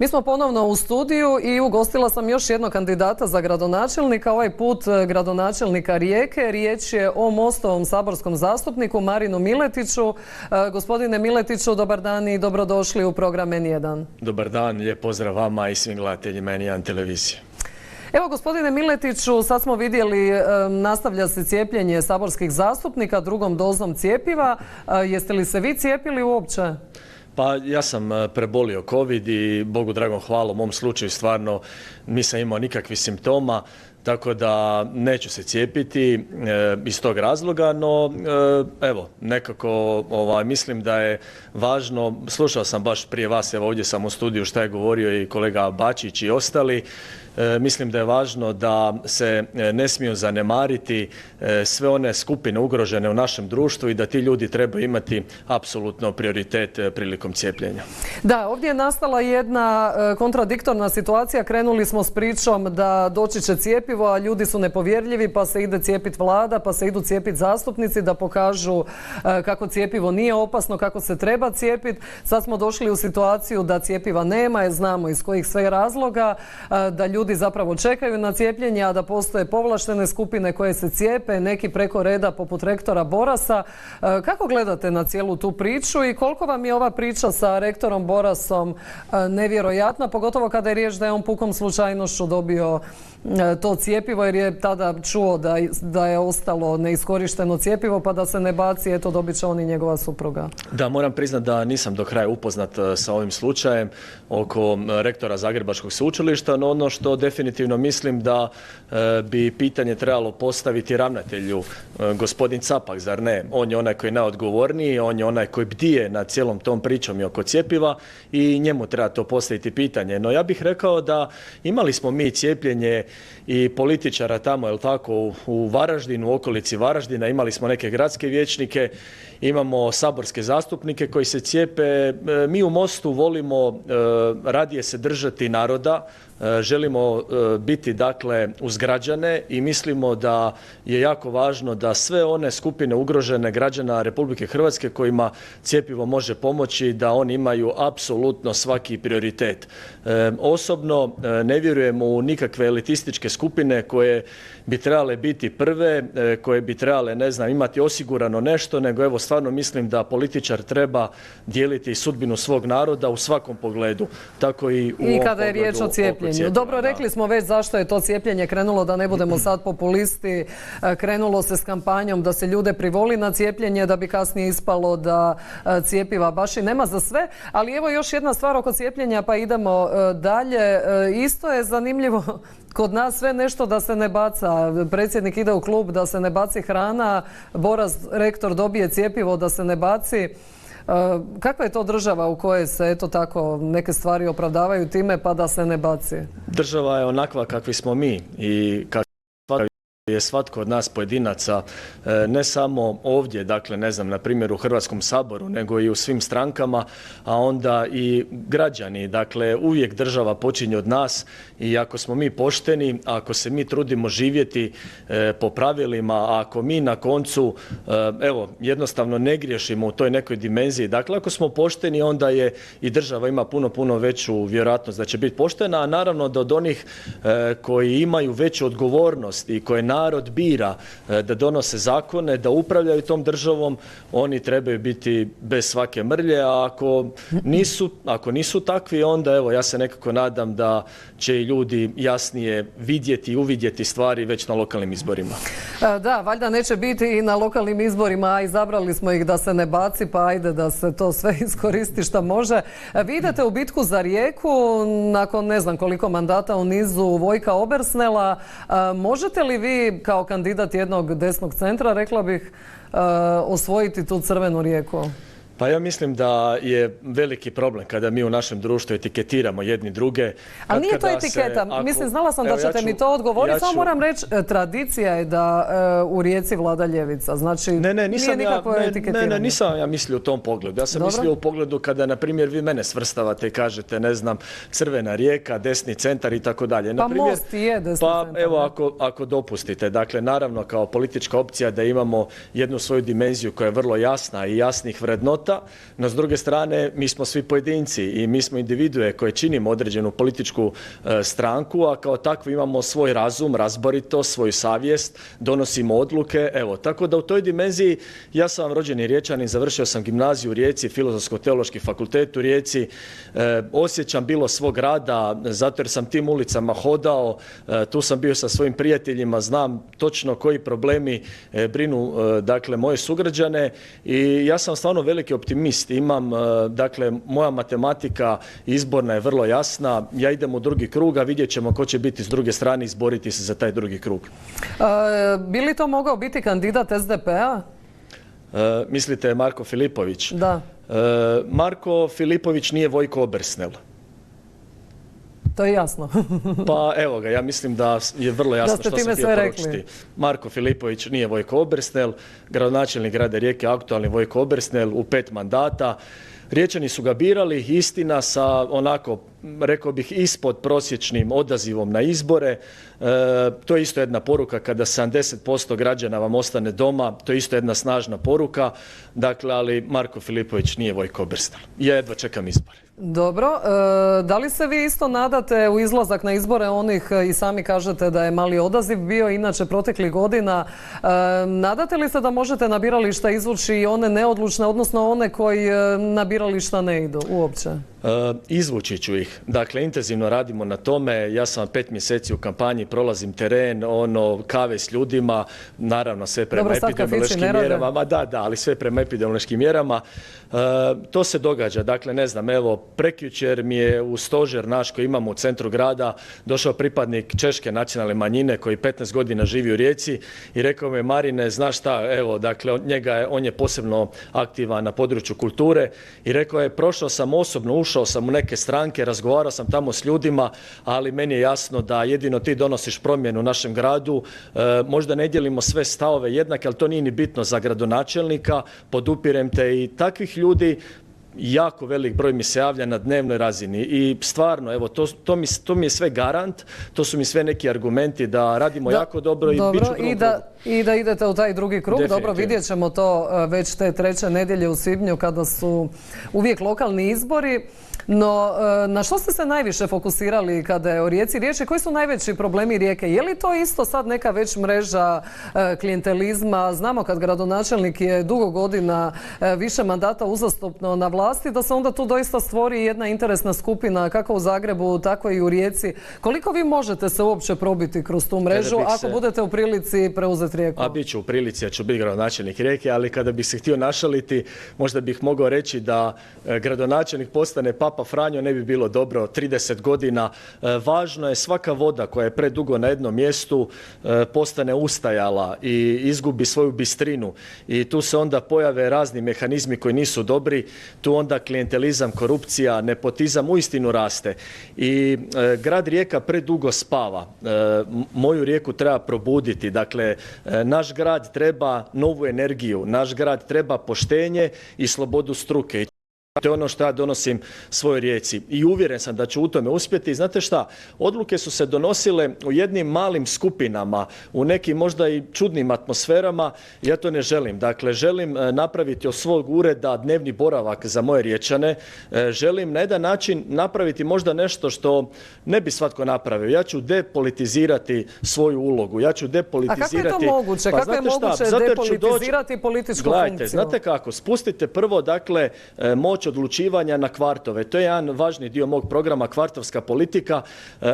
Mi smo ponovno u studiju i ugostila sam još jednog kandidata za gradonačelnika, ovaj put gradonačelnika Rijeke. Riječ je o Mostovom saborskom zastupniku Marinu Miletiću. Gospodine Miletiću, dobar dan i dobrodošli u program N1. Dobar dan, lijep pozdrav vama i svim gledateljima N1 televizije. Evo, gospodine Miletiću, sad smo vidjeli, nastavlja se cijepljenje saborskih zastupnika drugom dozom cjepiva. Jeste li se vi cijepili uopće? Pa ja sam prebolio COVID i Bogu dragom hvala, u mom slučaju stvarno nisam imao nikakvih simptoma, tako da neću se cijepiti iz tog razloga, no evo, nekako mislim da je važno, slušao sam baš prije vas, evo ovdje sam u studiju šta je govorio i kolega Bačić i ostali, mislim da je važno da se ne smiju zanemariti sve one skupine ugrožene u našem društvu i da ti ljudi trebaju imati apsolutno prioritet prilikom cijepljenja. Da, ovdje je nastala jedna kontradiktorna situacija. Krenuli smo s pričom da doći će cjepivo, a ljudi su nepovjerljivi, pa se ide cijepiti vlada, pa se idu cijepiti zastupnici da pokažu kako cjepivo nije opasno, kako se treba cijepiti. Sad smo došli u situaciju da cjepiva nema, jer znamo iz kojih sve razloga, da ljudi zapravo čekaju na cijepljenje, a da postoje povlaštene skupine koje se cijepe, neki preko reda poput rektora Borasa. Kako gledate na cijelu tu priču i koliko vam je ova priča sa rektorom Borasom nevjerojatna, pogotovo kada je riječ da je on pukom slučajnošću dobio to cjepivo jer je tada čuo da je ostalo neiskorišteno cjepivo pa da se ne baci, eto dobit će on i njegova supruga. Da, moram priznati da nisam do kraja upoznat sa ovim slučajem oko rektora Zagrebačkog sveučilišta, no ono što definitivno mislim da bi pitanje trebalo postaviti ravnatelju, gospodin Capak, zar ne? On je onaj koji je najodgovorniji, on je onaj koji bdije nad cijelom tom pričom i oko cjepiva i njemu treba to postaviti pitanje. No ja bih rekao da imali smo mi cijepljenje i političara tamo, je li tako, u Varaždinu, u okolici Varaždina, imali smo neke gradske vijećnike, imamo saborske zastupnike koji se cijepe. Mi u Mostu volimo radije se držati naroda, želimo biti dakle uz građane i mislimo da je jako važno da sve one skupine ugrožene građana Republike Hrvatske kojima cjepivo može pomoći, da oni imaju apsolutno svaki prioritet. Osobno ne vjerujem u nikakve elitističke skupine koje bi trebale biti prve, koje bi trebale, ne znam, imati osigurano nešto, nego evo stvarno mislim da političar treba dijeliti sudbinu svog naroda u svakom pogledu. Tako i kada je riječ o cijepljenju. Dobro, rekli smo već zašto je to cijepljenje krenulo, da ne budemo sad populisti. Krenulo se s kampanjom da se ljude privoli na cijepljenje, da bi kasnije ispalo da cijepiva baš i nema za sve. Ali evo još jedna stvar oko cijepljenja, pa idemo dalje. Isto je zanimljivo kod nas sve nešto da se ne baca. Predsjednik ide u klub da se ne baci hrana, Boras, rektor, dobije cjepivo da se ne baci. Kakva je to država u kojoj se eto tako neke stvari opravdavaju time pa da se ne baci? Država je onakva kakvi smo mi i je svatko od nas pojedinaca, ne samo ovdje, dakle ne znam, na primjer u Hrvatskom saboru, nego i u svim strankama, a onda i građani. Dakle, uvijek država počinje od nas i ako smo mi pošteni, ako se mi trudimo živjeti po pravilima, ako mi na koncu, evo, jednostavno ne griješimo u toj nekoj dimenziji, dakle ako smo pošteni, onda je i država ima puno veću vjerojatnost da će biti poštena, a naravno da od onih koji imaju veću odgovornost i koje narod bira da donose zakone, da upravljaju tom državom, oni trebaju biti bez svake mrlje, a ako nisu takvi, onda evo ja se nekako nadam da će i ljudi jasnije vidjeti i uvidjeti stvari već na lokalnim izborima. Da, valjda neće biti i na lokalnim izborima, a izabrali smo ih da se ne baci, pa ajde da se to sve iskoristi što može. Vi idete u bitku za Rijeku nakon ne znam koliko mandata u nizu Vojka Obersnela. Možete li vi kao kandidat jednog desnog centra, rekla bih, osvojiti tu crvenu Rijeku? Pa ja mislim da je veliki problem kada mi u našem društvu etiketiramo jedni druge. Ali nije to etiketa. Mislim, znala sam da ćete mi to odgovoriti, samo moram reći, tradicija je da u Rijeci vlada ljevica. Znači, nije nikakvo etiketiranje. Ne, nisam ja mislio u tom pogledu. Ja sam mislio u pogledu kada, na primjer, vi mene svrstavate i kažete, ne znam, Crvena Rijeka, desni centar i tako dalje. Pa Most je desni centar. Pa evo, ako dopustite. Dakle, naravno, kao politička opcija da imamo jednu svoju dimenziju koja je vrlo jasna i jasnih vrednota, mandata, no s druge strane mi smo svi pojedinci i mi smo individue koje činimo određenu političku stranku, a kao takvi imamo svoj razum, razboritost, svoju savjest, donosimo odluke, evo, tako da u toj dimenziji ja sam rođeni Riječanin, završio sam gimnaziju u Rijeci, Filozofsko-teološki fakultet u Rijeci, osjećam bilo svog rada, zato jer sam tim ulicama hodao, tu sam bio sa svojim prijateljima, znam točno koji problemi brinu, dakle, moje sugrađane i ja sam stvarno veliki optimist. Imam, dakle, moja matematika izborna je vrlo jasna, ja idem u drugi krug, a vidjet ćemo ko će biti s druge strane, izboriti se za taj drugi krug. Bi li to mogao biti kandidat SDP-a? Mislite Marko Filipović? Da. Marko Filipović nije Vojko Obersnel. To je jasno. Pa evo ga, ja mislim da je vrlo jasno što sam htio poručiti. Rekli. Marko Filipović nije Vojko Obersnel, gradonačelnik grada Rijeke, aktualni Vojko Obersnel u 5 mandata. Riječani su ga birali, istina, sa onako, rekao bih, ispod prosječnim odazivom na izbore. To je isto jedna poruka kada 70% građana vam ostane doma, to je isto jedna snažna poruka. Dakle, ali Marko Filipović nije Vojko Obersnel. Ja jedva čekam izbore. Dobro, da li se vi isto nadate u izlazak na izbore onih, i sami kažete da je mali odaziv bio inače proteklih godina, nadate li se da možete na birališta izvući i one neodlučne, odnosno one koji na birališta ne idu uopće? Izvući ću ih. Dakle, intenzivno radimo na tome. Ja sam 5 mjeseci u kampanji, prolazim teren, kave s ljudima, naravno sve prema epidemiološkim mjerama. Da, ali sve prema epidemiološkim mjerama. To se događa. Dakle, ne znam, evo, prekjučer mi je u stožer naš koji imamo u centru grada došao pripadnik češke nacionalne manjine koji 15 godina živi u Rijeci i rekao mi je: Marine, znaš šta, evo, dakle, on je posebno aktivan na području kulture i rekao je: prošao sam osobno, ušao sam u neke stranke, razgovarao sam tamo s ljudima, ali meni je jasno da jedino ti donosiš promjenu u našem gradu. Možda ne dijelimo sve stavove jednake, ali to nije ni bitno za gradonačelnika, podupirem te. I takvih ljudi jako velik broj mi se javlja na dnevnoj razini i stvarno, evo, to mi je sve garant, to su mi sve neki argumenti da radimo jako dobro i bit ću i da idete u taj drugi krug. Dobro, vidjet ćemo to već te 3. nedjelje u svibnju kada su uvijek lokalni izbori. No, na što ste se najviše fokusirali kada je o Rijeci riječ i koji su najveći problemi Rijeke? Je li to isto sad neka već mreža klijentelizma? Znamo kad gradonačelnik je dugo godina, više mandata uzastopno na vlasti, da se onda tu doista stvori jedna interesna skupina kako u Zagrebu, tako i u Rijeci. Koliko vi možete se uopće probiti kroz tu mrežu ako budete u prilici preuzeti Rijeku? A bit ću u prilici, ja ću biti gradonačelnik Rijeke, ali kada bih se htio našaliti, možda bih mogao reći da gradonačelnik postane Papa Franjo, ne bi bilo dobro 30 godina. Važno je, svaka voda koja je predugo na jednom mjestu postane ustajala i izgubi svoju bistrinu i tu se onda pojave razni mehanizmi koji nisu dobri, tu onda klijentelizam, korupcija, nepotizam uistinu raste i grad Rijeka predugo spava. Moju Rijeku treba probuditi, dakle, naš grad treba novu energiju, naš grad treba poštenje i slobodu struke. To je ono što ja donosim svojoj Rijeci i uvjeren sam da ću u tome uspjeti. Znate šta, odluke su se donosile u jednim malim skupinama, u nekim možda i čudnim atmosferama. Ja to ne želim. Dakle, želim napraviti od svog ureda dnevni boravak za moje Riječane. Želim na jedan način napraviti možda nešto što ne bi svatko napravio. Ja ću depolitizirati svoju ulogu. Ja ću depolitizirati... A kako je to moguće? Kako je moguće depolitizirati političku funkciju? Gledajte, znate kako? Spustite prvo, dakle, moć odlučivanja na kvartove. To je jedan važni dio mog programa, kvartovska politika.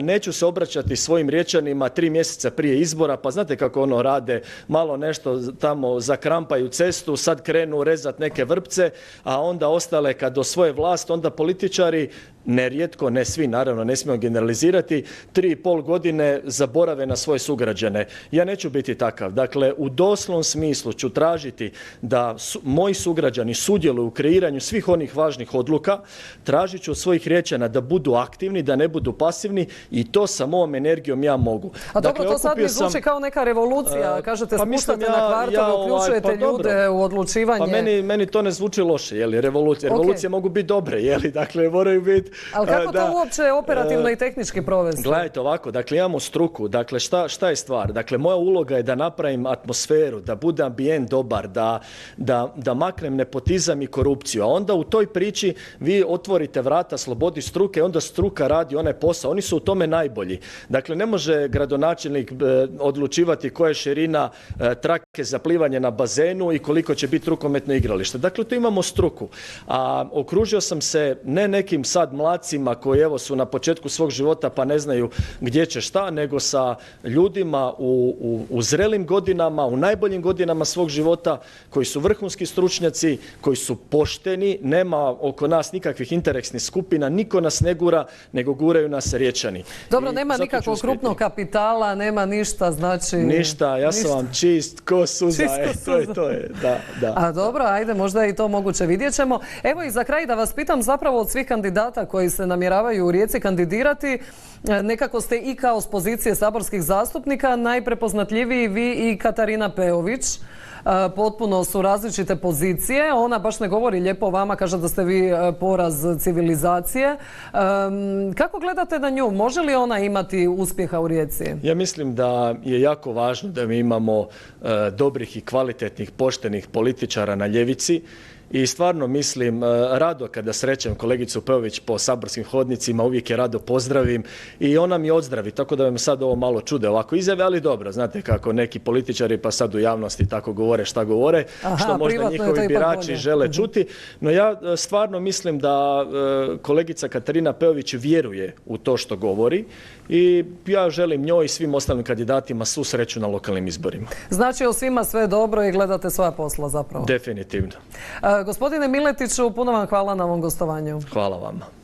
Neću se obraćati svojim Riječanima 3 mjeseca prije izbora, pa znate kako ono rade, malo nešto tamo zakrampaju cestu, sad krenu rezat neke vrpce, a onda ostale kad osvoje vlast, onda političari, nerijetko, ne svi, naravno, ne smijemo generalizirati, 3,5 godine zaborave na svoje sugrađane. Ja neću biti takav. Dakle, u doslovnom smislu ću tražiti da moji sugrađani sudjeluju u kreiranju svih onih važnih odluka, tražit ću od svojih Riječana da budu aktivni, da ne budu pasivni i to sa mojom energijom ja mogu. A dobro, to sad mi zvuči kao neka revolucija. Kažete, spuštate na kvartove, uključujete ljude u odlučivanje. Pa meni to ne zvuči loše, je li, revolucije. Revolucije mogu biti dobre, je li, dakle, moraju biti Ali kako to uopće operativno i tehnički provesti? Gledajte ovako, dakle imamo struku, dakle šta je stvar? Dakle moja uloga je da napravim atmosferu, da bude ambijent dobar, da maknem nepotizam i korupciju, a onda u toj priči vi otvorite vrata slobodi struke i onda struka radi onaj posao, oni su u tome najbolji. Dakle ne može gradonačelnik odlučivati koja je širina trake za plivanje na bazenu i koliko će biti rukometno igralište. Dakle tu imamo struku, a okružio sam se ne nekim sad mladcima koji evo su na početku svog života pa ne znaju gdje će šta, nego sa ljudima u zrelim godinama, u najboljim godinama svog života, koji su vrhunski stručnjaci, koji su pošteni, nema oko nas nikakvih interesnih skupina, niko nas ne gura, nego guraju nas Riječani. Dobro, nema nikakvog krupnog kapitala, nema ništa, znači... Ništa, ja sam vam čist ko suza, to je, da. A dobro, ajde, možda je i to moguće, vidjet ćemo. Evo i za kraj da vas pitam, zapravo od svih kandidata koji se namjeravaju u Rijeci kandidirati, nekako ste i kao s pozicije saborskih zastupnika najprepoznatljiviji vi i Katarina Peović. Potpuno su različite pozicije. Ona baš ne govori lijepo o vama, kaže da ste vi poraz civilizacije. Kako gledate na nju? Može li ona imati uspjeha u Rijeci? Ja mislim da je jako važno da mi imamo dobrih i kvalitetnih, poštenih političara na ljevici. I stvarno mislim, rado kada srećem kolegicu Peović po saborskim hodnicima, uvijek je rado pozdravim i ona mi odzdravi, tako da vam sad ovo malo čude ovako izjave, ali dobro, znate kako neki političari pa sad u javnosti tako govore šta govore, što možda njihovi birači žele čuti. No ja stvarno mislim da kolegica Katarina Peović vjeruje u to što govori i ja želim njoj i svim ostalim kandidatima svu sreću na lokalnim izborima. Znači o svima sve dobro i gledate svoja posla zapravo? Definitivno. Gospodine Miletiću, puno vam hvala na ovom gostovanju. Hvala vama.